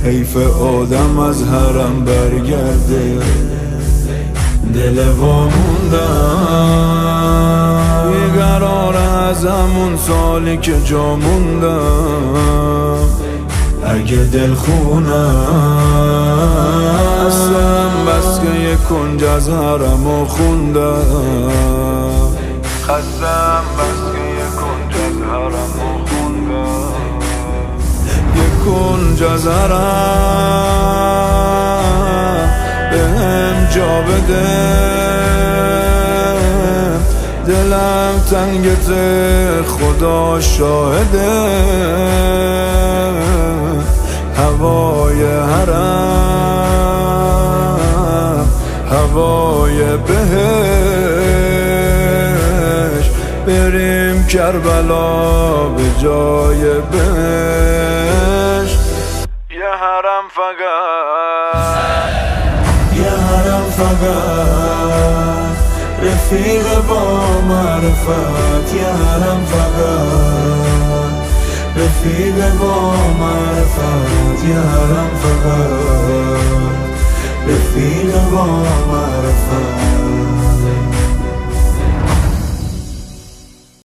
حیف آدم از حرم برگرده، دل واموندم بیقرار از همون سالی که جا موندم. اگه دل خونم هستم بس که یک کنج از حرمو خوندم، خستم بس که یک کنج از حرمو خوندم. یک کنج از حرم بهم جا بده، دلم تنگته خدا شاهده. هوای حرم هوای بهش، بریم کربلا به جای بهش. یه حرم فقط، یه حرم فقط، رفیق با معرفت. یه حرم فقط، رفیق با معرفت. یه حرم فقط، رفیق با معرفت.